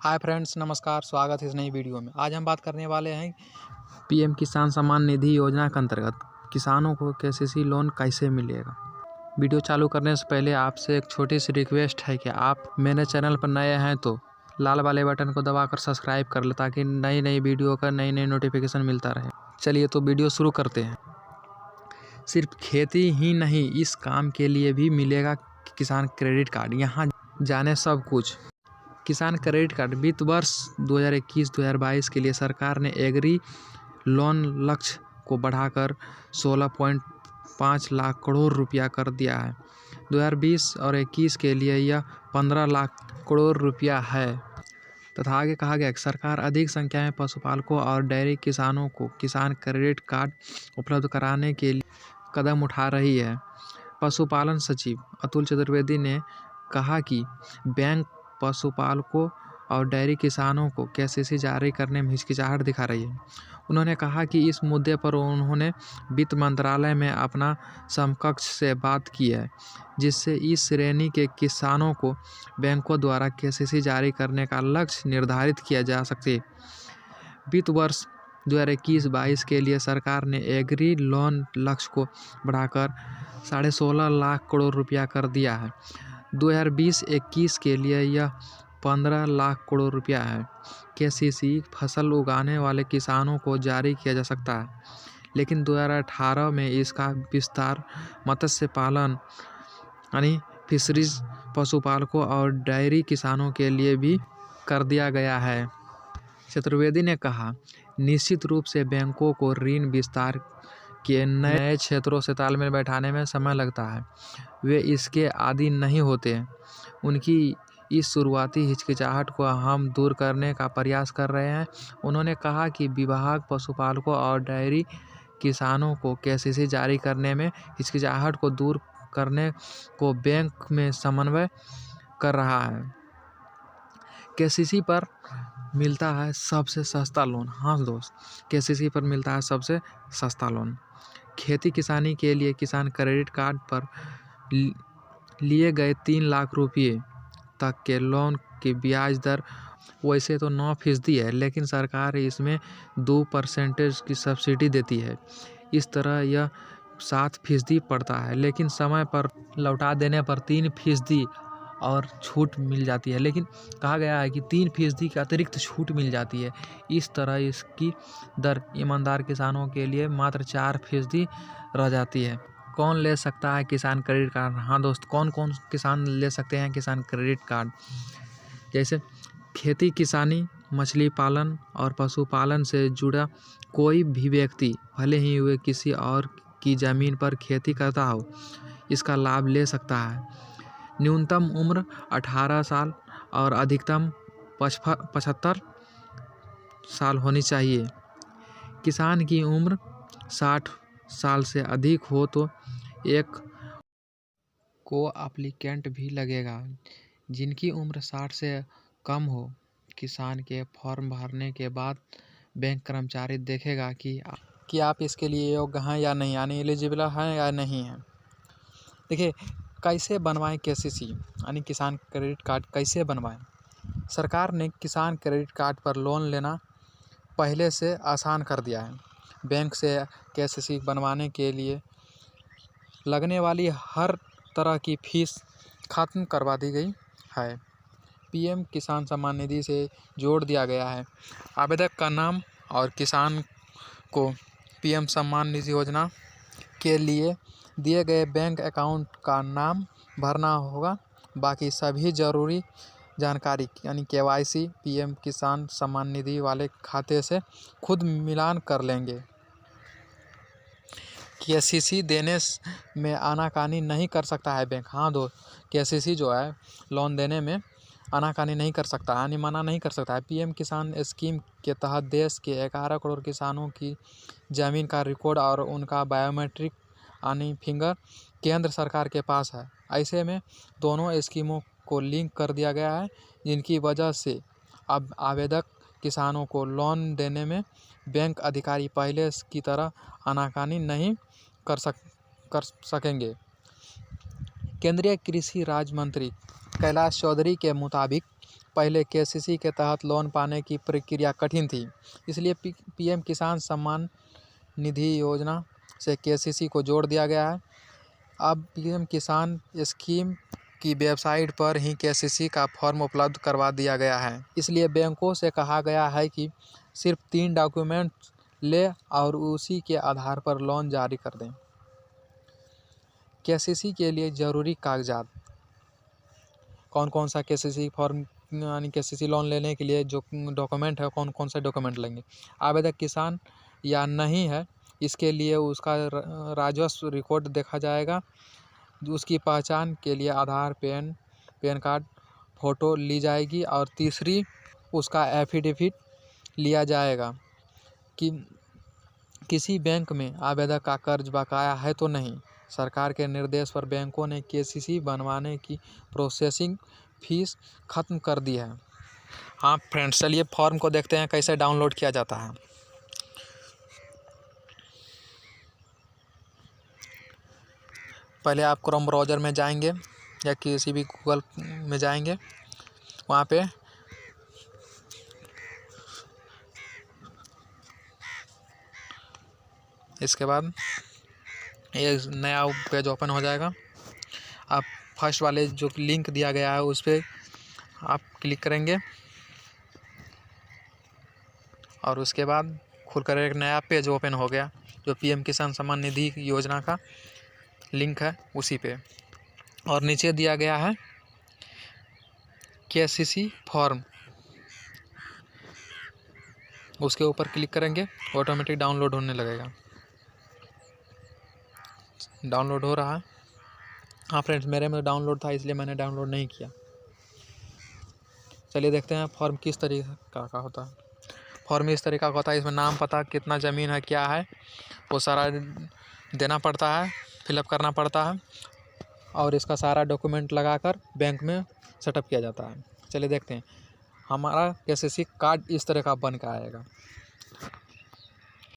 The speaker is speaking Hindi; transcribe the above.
हाय फ्रेंड्स, नमस्कार। स्वागत है इस नई वीडियो में। आज हम बात करने वाले हैं पीएम किसान सम्मान निधि योजना के अंतर्गत किसानों को केसीसी लोन कैसे मिलेगा। वीडियो चालू करने से पहले आपसे एक छोटी सी रिक्वेस्ट है कि आप मेरे चैनल पर नए हैं तो लाल वाले बटन को दबाकर सब्सक्राइब कर ले, ताकि नई वीडियो का नई नोटिफिकेशन मिलता रहे। चलिए तो वीडियो शुरू करते हैं। सिर्फ खेती ही नहीं, इस काम के लिए भी मिलेगा किसान क्रेडिट कार्ड। यहाँ जाने सब कुछ। किसान क्रेडिट कार्ड वित्त वर्ष 2021-2022 के लिए सरकार ने एग्री लोन लक्ष्य को बढ़ाकर 16.5 लाख करोड़ रुपया कर दिया है। 2020 और 21 के लिए यह 15 लाख करोड़ रुपया है। तथा आगे कहा गया कि सरकार अधिक संख्या में पशुपालकों और डेयरी किसानों को किसान क्रेडिट कार्ड उपलब्ध कराने के लिए कदम उठा रही है। पशुपालन सचिव अतुल चतुर्वेदी ने कहा कि बैंक पशुपालकों और डेयरी किसानों को केसीसी जारी करने में हिचकिचाहट दिखा रही है। उन्होंने कहा कि इस मुद्दे पर उन्होंने वित्त मंत्रालय में अपना समकक्ष से बात की है, जिससे इस श्रेणी के किसानों को बैंकों द्वारा केसीसी जारी करने का लक्ष्य निर्धारित किया जा सके। वित्त वर्ष 2021-22 के लिए सरकार ने एग्री लोन लक्ष्य को बढ़ाकर 16.5 लाख करोड़ रुपया कर दिया है। 2020-21 के लिए यह 15 लाख करोड़ रुपया है। केसीसी फसल उगाने वाले किसानों को जारी किया जा सकता है, लेकिन 2018 में इसका विस्तार मत्स्य पालन यानी फिशरीज पशुपालकों और डेयरी किसानों के लिए भी कर दिया गया है। चतुर्वेदी ने कहा, निश्चित रूप से बैंकों को ऋण विस्तार के नए क्षेत्रों से तालमेल बैठाने में समय लगता है। वे इसके आदी नहीं होते। उनकी इस शुरुआती हिचकिचाहट को हम दूर करने का प्रयास कर रहे हैं। उन्होंने कहा कि विभाग पशुपालकों और डेयरी किसानों को केसीसी जारी करने में हिचकिचाहट को दूर करने को बैंक में समन्वय कर रहा है। केसीसी पर मिलता है सबसे सस्ता लोन। हाँ दोस्त, केसीसी पर मिलता है सबसे सस्ता लोन। खेती किसानी के लिए किसान क्रेडिट कार्ड पर लिए गए 3 लाख रुपये तक के लोन की ब्याज दर वैसे तो 9% है, लेकिन सरकार इसमें 2% की सब्सिडी देती है। इस तरह यह 7% पड़ता है, लेकिन समय पर लौटा देने पर 3% और छूट मिल जाती है। लेकिन कहा गया है कि 3% की अतिरिक्त छूट मिल जाती है। इस तरह इसकी दर ईमानदार किसानों के लिए मात्र 4% रह जाती है। कौन ले सकता है किसान क्रेडिट कार्ड? हाँ दोस्त, कौन कौन किसान ले सकते हैं किसान क्रेडिट कार्ड? जैसे खेती किसानी, मछली पालन और पशुपालन से जुड़ा कोई भी व्यक्ति, भले ही वे किसी और की ज़मीन पर खेती करता हो, इसका लाभ ले सकता है। न्यूनतम उम्र 18 साल और अधिकतम 75 साल होनी चाहिए। किसान की उम्र 60 साल से अधिक हो तो एक को एप्लीकेंट भी लगेगा। जिनकी उम्र 60 से कम हो, किसान के फॉर्म भरने के बाद बैंक कर्मचारी देखेगा कि आप इसके लिए योग्य हैं या नहीं, यानी एलिजिबल हैं या नहीं हैं। देखिए, कैसे बनवाएं केसीसी यानी किसान क्रेडिट कार्ड कैसे बनवाएं। सरकार ने किसान क्रेडिट कार्ड पर लोन लेना पहले से आसान कर दिया है। बैंक से केसीसी बनवाने के लिए लगने वाली हर तरह की फीस खत्म करवा दी गई है। पीएम किसान सम्मान निधि से जोड़ दिया गया है। आवेदक का नाम और किसान को पीएम सम्मान निधि योजना के लिए दिए गए बैंक अकाउंट का नाम भरना होगा। बाकी सभी ज़रूरी जानकारी यानी केवाईसी पीएम किसान सम्मान निधि वाले खाते से खुद मिलान कर लेंगे। केसीसी देने में आनाकानी नहीं कर सकता है बैंक। हाँ दोस्त, केसीसी जो है लोन देने में आनाकानी नहीं कर सकता, यानी मना नहीं कर सकता है। पीएम किसान स्कीम के तहत देश के 11 करोड़ किसानों की ज़मीन का रिकॉर्ड और उनका बायोमेट्रिक यानी फिंगर केंद्र सरकार के पास है। ऐसे में दोनों स्कीमों को लिंक कर दिया गया है, जिनकी वजह से अब आवेदक किसानों को लोन देने में बैंक अधिकारी पहले की तरह आनाकानी नहीं कर सकेंगे। केंद्रीय कृषि राज्य मंत्री कैलाश चौधरी के मुताबिक पहले केसीसी के तहत लोन पाने की प्रक्रिया कठिन थी, इसलिए पीएम किसान सम्मान निधि योजना से केसीसी को जोड़ दिया गया है। अब पीएम किसान स्कीम की वेबसाइट पर ही केसीसी का फॉर्म उपलब्ध करवा दिया गया है, इसलिए बैंकों से कहा गया है कि सिर्फ 3 डॉक्यूमेंट ले और उसी के आधार पर लोन जारी कर दें। केसीसी के लिए ज़रूरी कागजात कौन कौन सा केसीसी फॉर्म यानी केसीसी लोन लेने के लिए जो डॉक्यूमेंट है, कौन कौन से डॉक्यूमेंट लेंगे। आवेदक किसान या नहीं है, इसके लिए उसका राजस्व रिकॉर्ड देखा जाएगा। उसकी पहचान के लिए आधार, पैन कार्ड, फ़ोटो ली जाएगी और तीसरी उसका एफिडेविट लिया जाएगा कि किसी बैंक में आवेदक का कर्ज बकाया है तो नहीं। सरकार के निर्देश पर बैंकों ने केसीसी बनवाने की प्रोसेसिंग फीस ख़त्म कर दी है। हाँ फ्रेंड्स, चलिए फॉर्म को देखते हैं कैसे डाउनलोड किया जाता है। पहले आप क्रोम ब्राउज़र में जाएंगे या किसी भी गूगल में जाएंगे, वहाँ पे इसके बाद ये नया पेज ओपन हो जाएगा। आप फर्स्ट वाले जो लिंक दिया गया है उस पर आप क्लिक करेंगे और उसके बाद खुलकर एक नया पेज ओपन हो गया जो पीएम किसान सम्मान निधि योजना का लिंक है उसी पे, और नीचे दिया गया है केसीसी फॉर्म, उसके ऊपर क्लिक करेंगे, ऑटोमेटिक डाउनलोड होने लगेगा। डाउनलोड हो रहा है। हाँ फ्रेंड्स, मेरे में डाउनलोड था इसलिए मैंने डाउनलोड नहीं किया। चलिए देखते हैं फॉर्म किस तरीके का होता है। फॉर्म इस तरीका का होता है, इसमें नाम, पता, कितना ज़मीन है, क्या है, वो सारा देना पड़ता है, फिलअप करना पड़ता है और इसका सारा डॉक्यूमेंट लगाकर बैंक में सेटअप किया जाता है। चलिए देखते हैं। हमारा केसीसी कार्ड इस तरह का बन के आएगा।